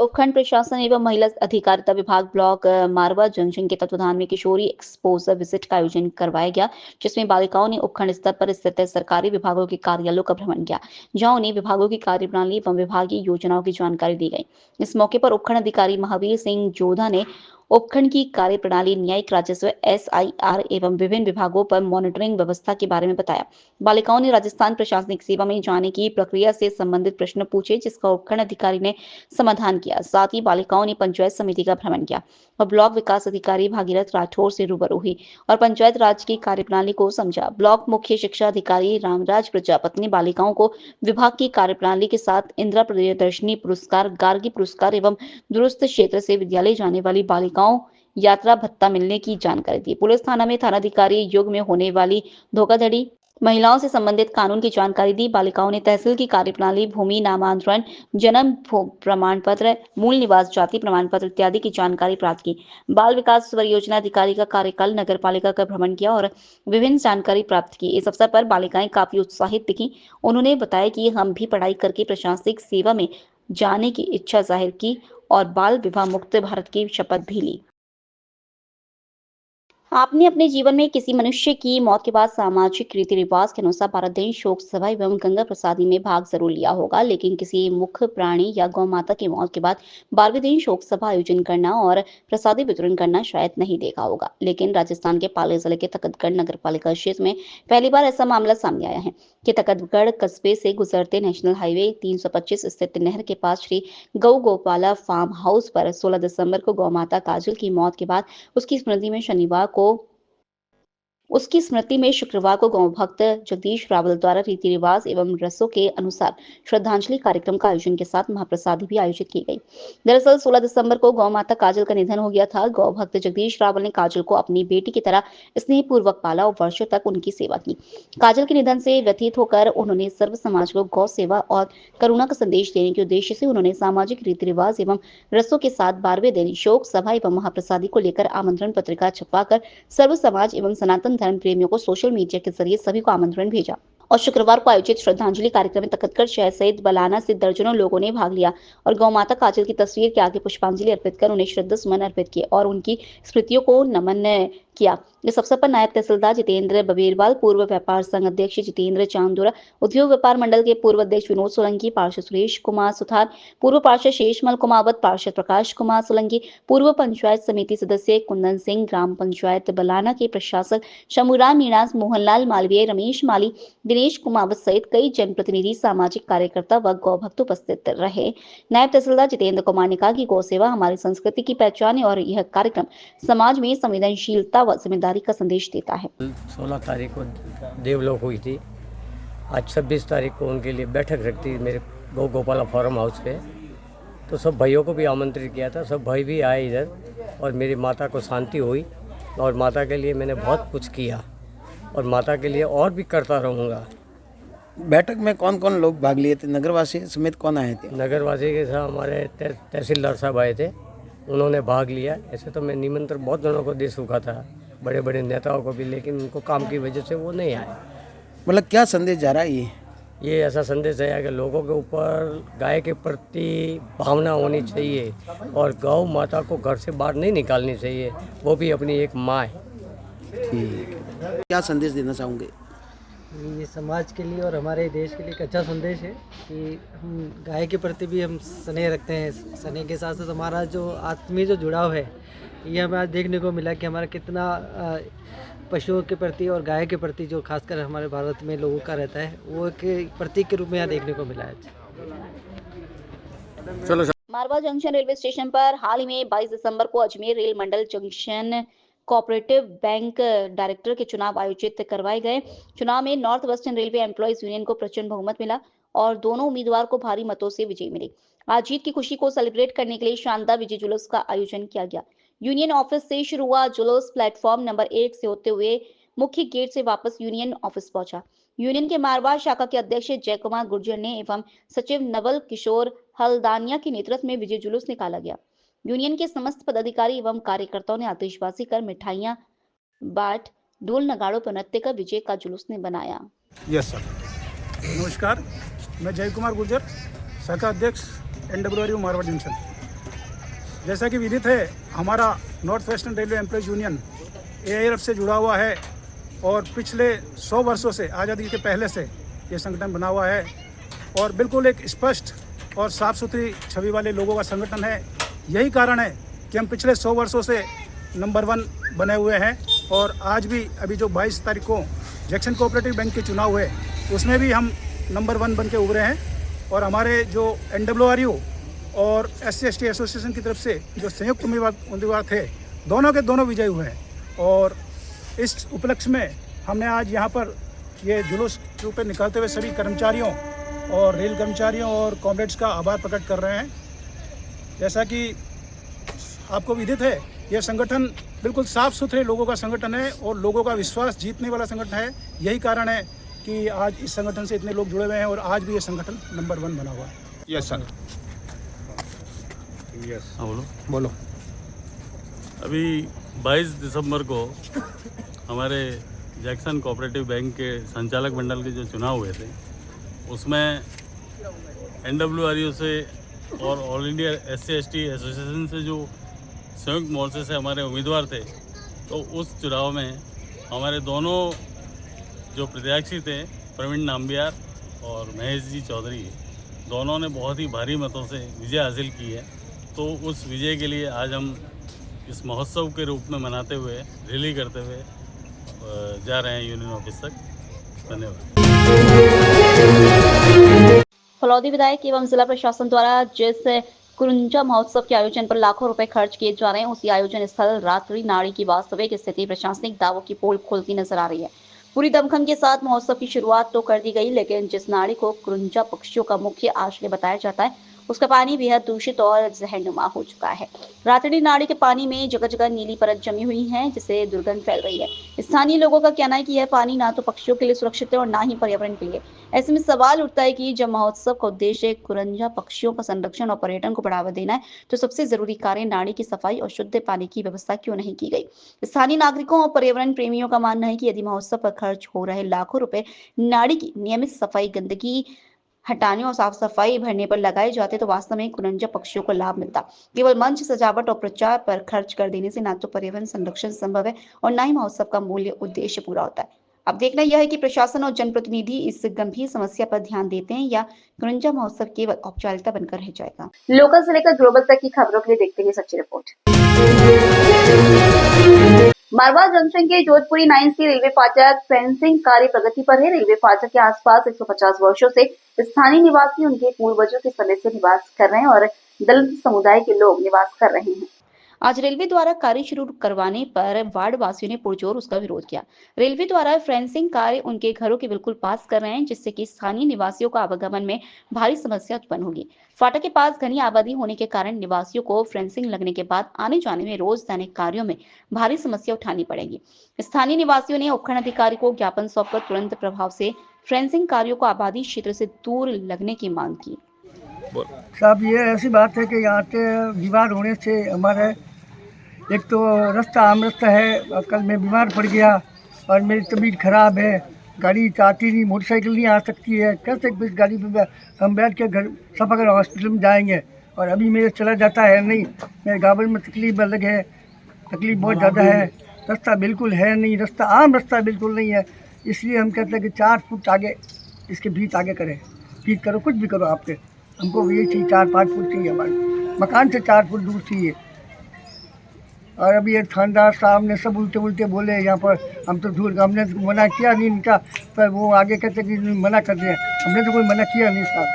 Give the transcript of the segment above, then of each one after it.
उपखंड प्रशासन एवं महिला अधिकारिता विभाग ब्लॉक मारवा जंक्शन के तत्वाधान में किशोरी एक्सपोजर विजिट का आयोजन करवाया गया, जिसमें बालिकाओं ने उपखंड स्तर पर स्थित सरकारी विभागों के कार्यालयों का भ्रमण किया, जहां उन्हें विभागों की कार्यप्रणाली एवं विभागीय योजनाओं की जानकारी दी गई। इस मौके पर उपखंड अधिकारी महावीर सिंह जोधा ने उपखंड की कार्यप्रणाली, न्यायिक राजस्व, SIR एवं विभिन्न विभागों पर मॉनिटरिंग व्यवस्था के बारे में बताया। बालिकाओं ने राजस्थान प्रशासनिक सेवा में जाने की प्रक्रिया से संबंधित प्रश्न पूछे, जिसका उपखंड अधिकारी ने समाधान किया। साथ ही बालिकाओं ने पंचायत समिति का भ्रमण किया और ब्लॉक विकास अधिकारी भागीरथ राठौर से रूबरू हुई और पंचायत राज की कार्यप्रणाली को समझा। ब्लॉक मुख्य शिक्षा अधिकारी रामराज प्रजापति ने बालिकाओं को विभाग की कार्यप्रणाली के साथ इंदिरा प्रियदर्शनी पुरस्कार, गार्गी पुरस्कार एवं दुरुस्त क्षेत्र से विद्यालय जाने वाली बालिकाओं यात्रा भत्ता मिलने की जानकारी दी। पुलिस थाना में थानाधिकारी युग में होने वाली धोखाधड़ी, महिलाओं से संबंधित कानून की जानकारी दी। बालिकाओं ने तहसील की कार्यप्रणाली, भूमि नामांतरण, जन्म प्रमाण पत्र, मूल निवास जाति प्रमाण पत्र इत्यादि की जानकारी प्राप्त की। बाल विकास परियोजना अधिकारी का कार्यकाल, नगर पालिका का भ्रमण किया और विभिन्न जानकारी प्राप्त की। इस अवसर पर बालिकाएं काफी उत्साहित दिखी। उन्होंने बताया कि हम भी पढ़ाई करके प्रशासनिक सेवा में जाने की इच्छा जाहिर की और बाल विवाह मुक्त भारत की शपथ भी ली। आपने अपने जीवन में किसी मनुष्य की मौत के बाद सामाजिक रीति रिवाज के अनुसार 12 दिन शोक सभा एवं गंगा प्रसादी में भाग जरूर लिया होगा, लेकिन किसी मुख्य प्राणी या गौ माता की मौत के बाद 12वें दिन शोक सभा आयोजन करना और प्रसादी वितरण करना शायद नहीं देखा होगा। लेकिन राजस्थान के पाली जिले के तकतगढ़ नगर पालिका क्षेत्र में पहली बार ऐसा मामला सामने आया है कि तकतगढ़ कस्बे से गुजरते नेशनल हाईवे 325 स्थित नहर के पास श्री गौ गोपाला फार्म हाउस पर 16 दिसंबर को गौ माता काजल की मौत के बाद उसकी स्मृति में शुक्रवार को गौ भक्त जगदीश रावल द्वारा रीति रिवाज एवं रसों के अनुसार श्रद्धांजलि कार्यक्रम का आयोजन के साथ महाप्रसादी भी आयोजित की गई। दरअसल 16 दिसंबर को गौ माता काजल का निधन हो गया था। गौ भक्त जगदीश रावल ने काजल को अपनी बेटी की तरह स्नेहपूर्वक पाला और वर्षों तक उनकी सेवा की। काजल के निधन से व्यथित होकर उन्होंने सर्व समाज को गौ सेवा और करुणा का संदेश देने के उद्देश्य से उन्होंने सामाजिक रीति रिवाज एवं रसों के साथ 12वें दिन शोक सभा एवं महाप्रसादी को लेकर आमंत्रण पत्रिका छपवाकर सर्व समाज एवं सनातन धर्म प्रेमियों को सोशल मीडिया के जरिए सभी को आमंत्रण भेजा और शुक्रवार को आयोजित श्रद्धांजलि कार्यक्रम में तकतगढ़ शहर सहित बलाना से दर्जनों लोगों ने भाग लिया और गौ माता काजल की तस्वीर के आगे पुष्पांजलि अर्पित कर उन्हें श्रद्धा सुमन अर्पित किए और उनकी स्मृतियों को नमन किया। इस अवसर पर नायब तहसीलदार जितेंद्र बबेरवाल, पूर्व व्यापार संघ अध्यक्ष जितेंद्र चांदुरा, उद्योग व्यापार मंडल के पूर्व अध्यक्ष विनोद सोलंकी, पार्षद सुरेश कुमार सुथार, पूर्व पार्षद शेषमल कुमावत, पार्षद प्रकाश कुमार सोलंकी, पूर्व पंचायत समिति सदस्य कुंदन सिंह, ग्राम पंचायत बलाना के प्रशासक शमुराम मीणा, मोहनलाल मालवीय, रमेश माली, दिनेश कुमावत सहित कई जनप्रतिनिधि, सामाजिक कार्यकर्ता व गौ भक्त उपस्थित रहे। नायब तहसीलदार जितेंद्र कुमार ने कहा कि गौ सेवा हमारी संस्कृति की पहचान है और यह कार्यक्रम समाज में संवेदनशीलता व जिम्मेदारी का संदेश देता है। 16 तारीख को देवलोक हुई थी। आज 26 तारीख को उनके लिए बैठक रखती मेरे गौ गोपाला फार्म हाउस पे, तो सब भाइयों को भी आमंत्रित किया था। सब भाई भी आए इधर और मेरी माता को शांति हुई और माता के लिए मैंने बहुत कुछ किया और माता के लिए और भी करता रहूँगा। बैठक में कौन कौन लोग भाग लिए थे? नगरवासी समेत कौन आए थे? नगरवासी के साथ हमारे तहसीलदार साहब आए थे, उन्होंने भाग लिया। ऐसे तो मैं निमंत्रण बहुत जनों को दे चुका था, बड़े बड़े नेताओं को भी, लेकिन उनको काम की वजह से वो नहीं आए। मतलब क्या संदेश जा रहा है ये ऐसा संदेश है कि लोगों के ऊपर गाय के प्रति भावना होनी चाहिए और गौ माता को घर से बाहर नहीं निकालनी चाहिए, वो भी अपनी एक माँ है। ठीक, क्या संदेश देना चाहूँगे? ये समाज के लिए और हमारे देश के लिए एक अच्छा संदेश है कि हम गाय के प्रति भी हम स्नेह रखते हैं। स्नेह के साथ साथ हमारा जो आत्मीय जो जुड़ाव है, ये हमें आज देखने को मिला कि हमारा कितना पशुओं के प्रति और गाय के प्रति जो खासकर हमारे भारत में लोगों का रहता है, वो एक प्रतीक के रूप में यहाँ देखने को मिला है। चलो। मारवा जंक्शन रेलवे स्टेशन पर हाल ही में 22 दिसंबर को अजमेर रेल मंडल जंक्शन कोऑपरेटिव बैंक डायरेक्टर के चुनाव आयोजित करवाए गए। चुनाव में north western railway employees union को प्रचंड बहुमत मिला और दोनों उम्मीदवार को भारी मतों से विजय मिली। आज जीत की खुशी को सेलिब्रेट करने के लिए शानदार विजय जुलूस का आयोजन किया गया। यूनियन ऑफिस से शुरू हुआ जुलूस प्लेटफॉर्म नंबर 1 से होते हुए मुख्य गेट से वापस यूनियन ऑफिस पहुंचा। यूनियन के मारवा शाखा के अध्यक्ष जय कुमार गुर्जर ने एवं सचिव नवल किशोर हल्दानिया के नेतृत्व में विजय जुलूस निकाला गया। यूनियन के समस्त पदाधिकारी एवं कार्यकर्ताओं ने आतिशबाजी कर, मिठाइयां बाट, ढोल नगाड़ों पर नृत्य कर विजय का जुलूस ने बनाया। यस सर, नमस्कार, मैं जय कुमार गुर्जर, शाखा अध्यक्ष NWRU मारवा जंक्शन। जैसा कि विदित है, हमारा north western railway employees union AIRF से जुड़ा हुआ है और पिछले 100 वर्षों से, आज़ादी के पहले से ये संगठन बना हुआ है और बिल्कुल एक स्पष्ट और साफ़ सुथरी छवि वाले लोगों का संगठन है। यही कारण है कि हम पिछले 100 वर्षों से नंबर 1 बने हुए हैं और आज भी अभी जो 22 तारीख को जैक्सन कोऑपरेटिव बैंक के चुनाव हुए उसमें भी हम नंबर 1 बन के उभरे हैं और हमारे जो NWRU और SC/ST एसोसिएशन की तरफ से जो संयुक्त उम्मीदवार थे, दोनों के दोनों विजयी हुए हैं। और इस उपलक्ष्य में हमने आज यहाँ पर ये जुलूस के रूप में निकालते हुए सभी कर्मचारियों और रेल कर्मचारियों और कॉमरेड्स का आभार प्रकट कर रहे हैं। जैसा कि आपको विदित है, यह संगठन बिल्कुल साफ़ सुथरे लोगों का संगठन है और लोगों का विश्वास जीतने वाला संगठन है। यही कारण है कि आज इस संगठन से इतने लोग जुड़े हुए हैं और आज भी ये संगठन नंबर 1 बना हुआ है। Yes sir. यस हाँ बोलो बोलो। अभी 22 दिसंबर को हमारे जैक्सन कोऑपरेटिव बैंक के संचालक मंडल के जो चुनाव हुए थे उसमें NWRU से और ऑल इंडिया SC/ST एसोसिएशन से जो संयुक्त मोर्चे से हमारे उम्मीदवार थे, तो उस चुनाव में हमारे दोनों जो प्रत्याशी थे, प्रवीण नाम्बियार और महेश जी चौधरी, दोनों ने बहुत ही भारी मतों से विजय हासिल की है। तो उस विजय के लिए आज हम इस महोत्सव के रूप में मनाते हुए, रैली करते हुए जा रहे हैं यूनियन ऑफिस तक। धन्यवाद। फलौदी विधायक एवं जिला प्रशासन द्वारा जिस कुरुंजा महोत्सव के आयोजन पर लाखों रुपए खर्च किए जा रहे हैं, उसी आयोजन स्थल रात्रि नाड़ी की वास्तविक स्थिति प्रशासनिक दावों की पोल खोलती नजर आ रही है। पूरी दमखम के साथ महोत्सव की शुरुआत तो कर दी गई, लेकिन जिस नाड़ी को कुरुंजा पक्षियों का मुख्य आश्रय बताया जाता है, उसका पानी बेहद दूषित और जहरनुमा हो चुका है। रातड़ी नाड़ी के पानी में जगह जगह नीली परत जमी हुई है, जिससे दुर्गंध फैल रही है। स्थानीय लोगों का कहना है कि यह पानी ना तो पक्षियों के लिए सुरक्षित है और ना ही पर्यावरण के लिए। ऐसे में सवाल उठता है कि जब महोत्सव का उद्देश्य कुरंजा पक्षियों का संरक्षण और पर्यटन को बढ़ावा देना है, तो सबसे जरूरी कार्य नाड़ी की सफाई और शुद्ध पानी की व्यवस्था क्यों नहीं की गई। स्थानीय नागरिकों और पर्यावरण प्रेमियों का मानना है कि यदि महोत्सव पर खर्च हो रहे लाखों रुपए नाड़ी की नियमित सफाई, गंदगी हटाने और साफ सफाई भरने पर लगाए जाते तो वास्तव में कुरंजा पक्षियों को लाभ मिलता। केवल मंच सजावट और प्रचार पर खर्च कर देने से ना तो पर्यावरण संरक्षण संभव है और ना ही महोत्सव का मूल्य उद्देश्य पूरा होता है। अब देखना यह है कि प्रशासन और जनप्रतिनिधि इस गंभीर समस्या पर ध्यान देते हैं या कुरंजा महोत्सव केवल औपचारिकता बनकर रह जाएगा। लोकल से लेकर ग्लोबल तक की खबरों के लिए देखते हैं सच्ची रिपोर्ट। मारवा जंक्शन के जोधपुरी 9C रेलवे फाटक फेंसिंग कार्य प्रगति पर है। रेलवे फाटक के आसपास 150 वर्षों से स्थानीय निवासी उनके पूर्वजों के समय से निवास कर रहे हैं और दलित समुदाय के लोग निवास कर रहे हैं। आज रेलवे द्वारा कार्य शुरू करवाने पर वार्ड वासियों ने पुरजोर उसका विरोध किया। रेलवे द्वारा फेंसिंग कार्य उनके घरों के बिल्कुल पास कर रहे हैं, जिससे कि स्थानीय निवासियों का आवागमन में भारी समस्या उत्पन्न होगी। फाटक के पास घनी आबादी होने के कारण निवासियों को फेंसिंग लगने के बाद आने जाने में रोज दैनिक कार्यों में भारी समस्या उठानी पड़ेगी। स्थानीय निवासियों ने उपखंड अधिकारी को ज्ञापन सौंपकर तुरंत प्रभाव से फेंसिंग कार्यों को आबादी क्षेत्र से दूर लगने की मांग की। साहब, ये ऐसी बात है कि यहाँ के बीमार होने से हमारे एक तो रास्ता आम रास्ता है, कल मैं बीमार पड़ गया और मेरी तबीयत ख़राब है, गाड़ी आती नहीं, मोटरसाइकिल नहीं आ सकती है, कैसे इस गाड़ी पे हम बैठ के घर सफर हॉस्पिटल में जाएंगे। और अभी मेरे चला जाता है नहीं, मेरे गाबर में तकलीफ अलग है, तकलीफ बहुत ज़्यादा है, रास्ता बिल्कुल है नहीं, रास्ता आम रास्ता बिल्कुल नहीं है। इसलिए हम कहते हैं कि 4 फुट आगे इसके बीच आगे करें, बीच करो, कुछ भी करो आपके, हमको ये चाहिए 4-5 फुट चाहिए, हमारे मकान से 4 फुट दूर चाहिए। और अभी ये थानेदार साहब ने सब उल्टे उल्टे बोले यहाँ पर, हम तो दूर, हमने तो मना किया नहीं इनका, पर वो आगे कहते कि मना कर दिया, हमने तो कोई मना किया नहीं साहब।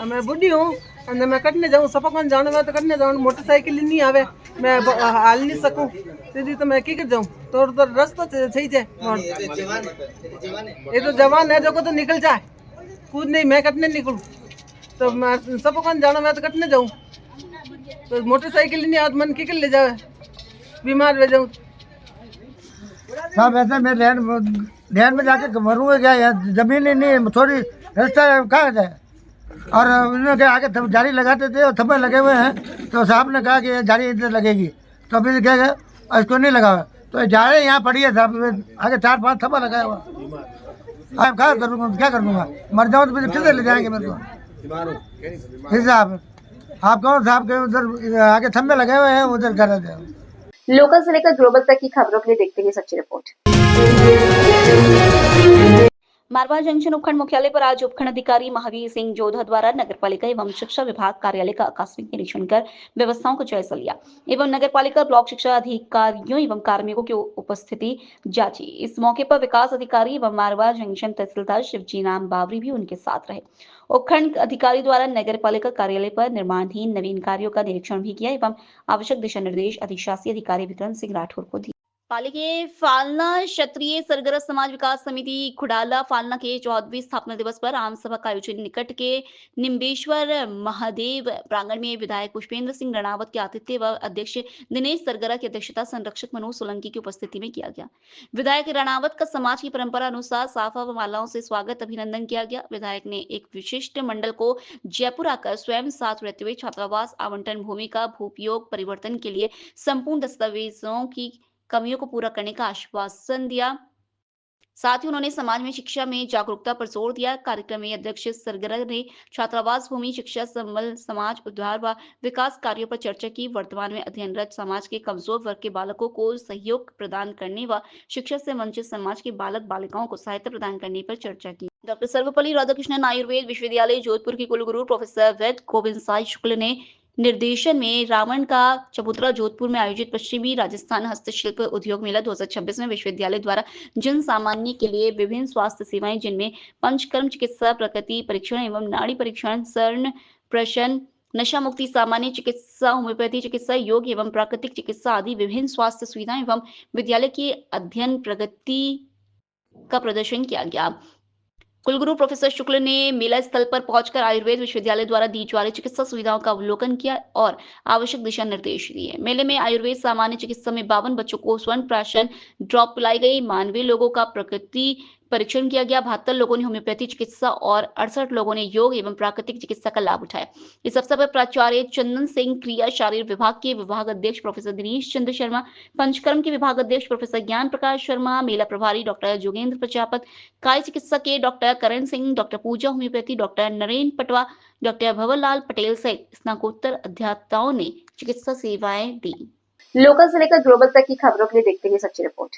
मैं बुढ़ी हूँ, मैं कटने जाऊँ, सपकन जाने में तो कटने जाऊँ, मोटरसाइकिल नहीं आवे, मैं हाल नहीं सकूँ, सीधी तो मैं की कर जाऊँ, तो रास्ता सही है। ये तो जवान है जो को तो निकल जाए, कूद नहीं, मैं कटने निकलूँ, तो मैं सपकन जाना मैं तो कटने जाऊँ, तो मोटरसाइकिल नहीं आद मन की कर ले जाए, बीमार हो जाऊँ। साहब ऐसा मैं ध्यान में जाके मरूँगा क्या, यार जमीन ही नहीं, थोड़ी रास्ता कहाँ जाए। और उन्होंने कहा आगे जारी लगाते थे और थप्पे लगे हुए हैं, तो साहब ने कहा कि ये जारी इधर लगेगी, तो अभी क्या गया इसको नहीं लगा, तो जारी यहाँ पड़ी है साहब, आगे 4-5 थप्पा लगाया हुआ। अब क्या करूँगा, मर जाऊँ तो फिर किधर ले जाएंगे मेरे को। फिर साहब आप कौन साहब के उधर आगे थंबे लगे हुए हैं, उधर गरज है। लोकल से लेकर ग्लोबल तक की खबरों के लिए देखते रहिए सच्ची रिपोर्ट। मारवा जंक्शन उपखंड मुख्यालय पर आज उपखंड अधिकारी महावीर सिंह जोधा द्वारा नगरपालिका एवं शिक्षा विभाग कार्यालय का आकस्मिक निरीक्षण कर व्यवस्थाओं का जायजा लिया एवं नगरपालिका ब्लॉक शिक्षा अधिकारियों एवं कार्मिकों की उपस्थिति जांची। इस मौके पर विकास अधिकारी एवं मारवा जंक्शन तहसीलदार शिवजी राम बावरी भी उनके साथ रहे। उपखंड अधिकारी द्वारा नगरपालिका कार्यालय पर निर्माणाधीन नवीन कार्यों का निरीक्षण भी किया एवं आवश्यक दिशा निर्देश अधिशासी अधिकारी विक्रम सिंह राठौर को दिए। पालिके फालना क्षत्रिय सरगरज समाज विकास समिति खुडाला फालना के 14वीं स्थापना दिवस पर आम सभा का आयोजन निकट के निम्बेश्वर महादेव प्रांगण में विधायक पुष्पेंद्र सिंह रणावत के आतिथ्य व अध्यक्ष दिनेश सरगरा की अध्यक्षता संरक्षक मनोज सोलंकी की उपस्थिति में किया गया। विधायक रणावत का समाज की परंपरा अनुसार साफा व मालाओं से स्वागत अभिनंदन किया गया। विधायक ने एक विशिष्ट मंडल को जयपुर आकर स्वयं साथ रहते हुए छात्रावास आवंटन भूमि का भूपयोग परिवर्तन के लिए संपूर्ण दस्तावेजों की कमियों को पूरा करने का आश्वासन दिया। साथ ही उन्होंने समाज में शिक्षा में जागरूकता पर जोर दिया। कार्यक्रम में अध्यक्ष सरगरा ने छात्रावास भूमि शिक्षा संबल समाज उद्धार व विकास कार्यों पर चर्चा की। वर्तमान में अध्ययनरत समाज के कमजोर वर्ग के बालकों को सहयोग प्रदान करने व शिक्षा से वंचित समाज के बालक बालिकाओं को सहायता प्रदान करने पर चर्चा की। डॉक्टर सर्वपल्ली राधाकृष्णन आयुर्वेद विश्वविद्यालय जोधपुर के कुलगुरु प्रोफेसर वैद गोविंद साई शुक्ल ने निर्देशन में रावण का चबूतरा जोधपुर में आयोजित पश्चिमी राजस्थान हस्तशिल्प उद्योग मेला 2026 में विश्वविद्यालय द्वारा जन सामान्य के लिए विभिन्न स्वास्थ्य सेवाएं जिनमें पंचकर्म चिकित्सा, प्रकृति परीक्षण एवं नाड़ी परीक्षण, शरण प्रशन, नशा मुक्ति, सामान्य चिकित्सा, होम्योपैथी चिकित्सा, योग एवं प्राकृतिक चिकित्सा आदि विभिन्न स्वास्थ्य सुविधाएं एवं विद्यालय की अध्ययन प्रगति का प्रदर्शन किया गया। कुलगुरु प्रोफेसर शुक्ल ने मेला स्थल पर पहुंचकर आयुर्वेद विश्वविद्यालय द्वारा दी जा रही चिकित्सा सुविधाओं का अवलोकन किया और आवश्यक दिशा निर्देश दिए। मेले में आयुर्वेद सामान्य चिकित्सा में 52 बच्चों को स्वर्ण प्राशन ड्रॉप पिलाई गई। मानवीय लोगों का प्रकृति परीक्षण किया गया। 72 लोगों ने होम्योपैथी चिकित्सा और 68 लोगों ने योग एवं प्राकृतिक चिकित्सा का लाभ उठाया। इस अवसर पर प्राचार्य चंदन सिंह, क्रिया शारीर विभाग के विभाग अध्यक्ष प्रोफेसर दिनेश चंद्र शर्मा, पंचकर्म के विभाग अध्यक्ष प्रोफेसर ज्ञान प्रकाश शर्मा, मेला प्रभारी डॉक्टर जोगेंद्र प्रजापत, काय चिकित्सा के doctor Karan Singh, doctor Pooja homeopathy, doctor Narendra Patwa, doctor Bhanwarlal Patel सहित स्नातकोत्तर अध्यापकों ने चिकित्सा सेवाएं दी। लोकल से लेकर ग्लोबल तक की खबरों के लिए देखते रहिए सच्ची रिपोर्ट।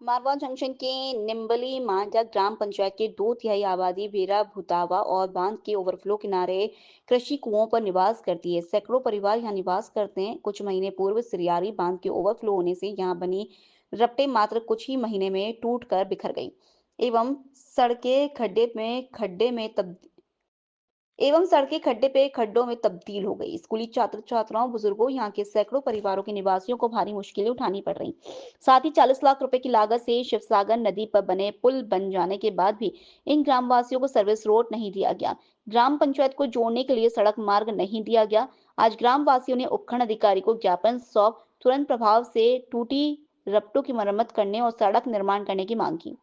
मारवा जंक्शन के निम्बली मांझा ग्राम पंचायत के 2/3 आबादी बेरा भुतावा और बांध के ओवरफ्लो किनारे कृषि कुओं पर निवास करती है। सैकड़ों परिवार यहाँ निवास करते हैं। कुछ महीने पूर्व सिरियारी बांध के ओवरफ्लो होने से यहाँ बनी रपटे मात्र कुछ ही महीने में टूटकर बिखर गई एवं सड़कें खड्डों में तब्दील हो गई। स्कूली छात्र छात्राओं, बुजुर्गों, यहाँ के सैकड़ों परिवारों के निवासियों को भारी मुश्किलें उठानी पड़ रही। साथ ही 40 लाख रुपए की लागत से शिवसागर नदी पर बने पुल बन जाने के बाद भी इन ग्रामवासियों को सर्विस रोड नहीं दिया गया। ग्राम पंचायत को जोड़ने के लिए सड़क मार्ग नहीं दिया गया। आज ग्रामवासियों ने उपखंड अधिकारी को ज्ञापन सौंप तुरंत प्रभाव से टूटी रपटों की मरम्मत करने और सड़क निर्माण करने की मांग की।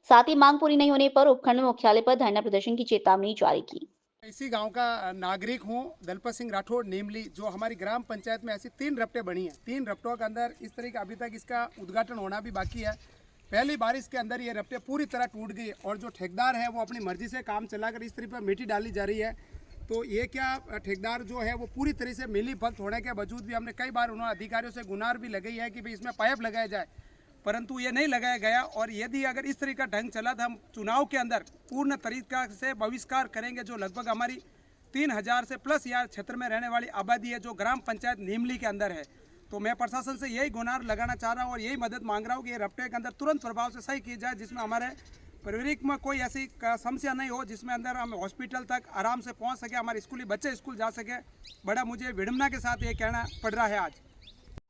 साथ ही मांग पूरी नहीं होने पर उपखंड मुख्यालय पर धरना प्रदर्शन की चेतावनी जारी की। इसी गांव का नागरिक हूं, दलपत सिंह राठौड़ नेमली। जो हमारी ग्राम पंचायत में ऐसी 3 रपटे बनी हैं। 3 रपटों के अंदर इस तरह का अभी तक इसका उद्घाटन होना भी बाकी है। पहली बारिश के अंदर ये रपटे पूरी तरह टूट गई और जो ठेकेदार है वो अपनी मर्जी से काम चलाकर इस तरह पर मिट्टी डाली जा रही है। तो ये क्या ठेकेदार जो है वो पूरी तरह से मिली भगत होने के बावजूद भी हमने कई बार उन्होंने अधिकारियों से गुनार भी लगाई है कि भाई इसमें पाइप लगाया जाए, परंतु ये नहीं लगाया गया। और यदि अगर इस तरह का ढंग चला तो हम चुनाव के अंदर पूर्ण तरीका से बहिष्कार करेंगे। जो लगभग हमारी 3000 से प्लस यहाँ क्षेत्र में रहने वाली आबादी है जो ग्राम पंचायत नीमली के अंदर है। तो मैं प्रशासन से यही गुनार लगाना चाह रहा हूँ और यही मदद मांग रहा हूँ कि ये रपटे के अंदर तुरंत प्रभाव से सही की जाए, जिसमें हमारे पारिवारिक में कोई ऐसी समस्या नहीं हो, जिसमें अंदर हम हॉस्पिटल तक आराम से पहुँच सके, हमारे स्कूली बच्चे स्कूल जा सके। बड़ा मुझे विडम्बना के साथ ये कहना पड़ रहा है। आज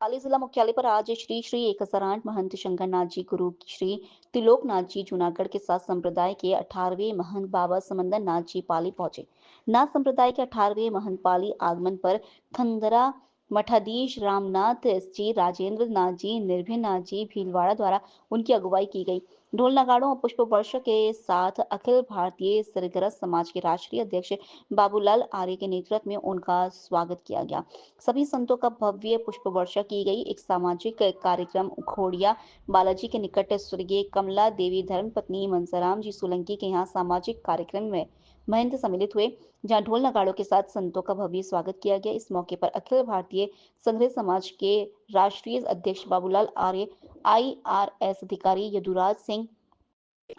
पाली जिला मुख्यालय पर आज श्री श्री 1008 महंत शंकरनाथ जी, गुरु श्री त्रिलोकनाथ जी जूनागढ़ के साथ संप्रदाय के 18वें महंत बाबा समंदर नाथ जी पाली पहुंचे। नाथ संप्रदाय के 18वें महंत पाली आगमन पर खंदरा मठाधीश रामनाथ जी, राजेंद्र नाथ जी, निर्भय नाथ जी भीलवाड़ा द्वारा उनकी अगुवाई की गई। ढोल नगाड़ों और पुष्प वर्षा के साथ अखिल भारतीय सरगरज समाज के राष्ट्रीय अध्यक्ष बाबूलाल आर्य के नेतृत्व में उनका स्वागत किया गया। सभी संतों का भव्य पुष्प वर्षा की गई। एक सामाजिक कार्यक्रम उखोड़िया बालाजी के निकट स्वर्गीय कमला देवी धर्मपत्नी मनसाराम जी सोलंकी के यहाँ सामाजिक कार्यक्रम में महंत सम्मिलित हुए, जहां ढोल नगाड़ों के साथ संतों का भव्य स्वागत किया गया। इस मौके पर अखिल भारतीय संघ समाज के राष्ट्रीय अध्यक्ष बाबूलाल आर्य, IRS अधिकारी यदुराज सिंह,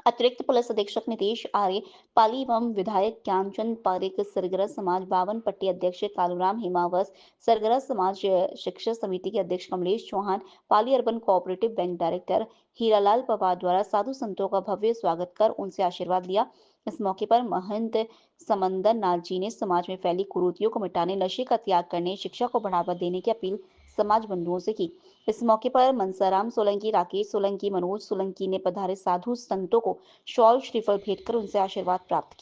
अतिरिक्त पुलिस अधीक्षक नितेश आर्य, पाली एवं विधायक ज्ञानचंद पारेख, सरगरा समाज 52 पट्टी अध्यक्ष कालूराम हिमावस, सरगरा समाज शिक्षा समिति के अध्यक्ष Kamlesh Chauhan, Pali urban cooperative bank director Hiralal Pawar द्वारा साधु संतों का भव्य स्वागत कर उनसे आशीर्वाद लिया। इस मौके पर महंत समंदर नाथ जी ने समाज में फैली कुरीतियों को मिटाने, नशे का त्याग करने, शिक्षा को बढ़ावा देने की अपील समाज बंधुओं से की। इस मौके पर मनसाराम सोलंकी, राकेश सोलंकी, मनोज सोलंकी ने पधारे साधु संतों को शॉल श्रीफल भेंट कर उनसे आशीर्वाद प्राप्त किया।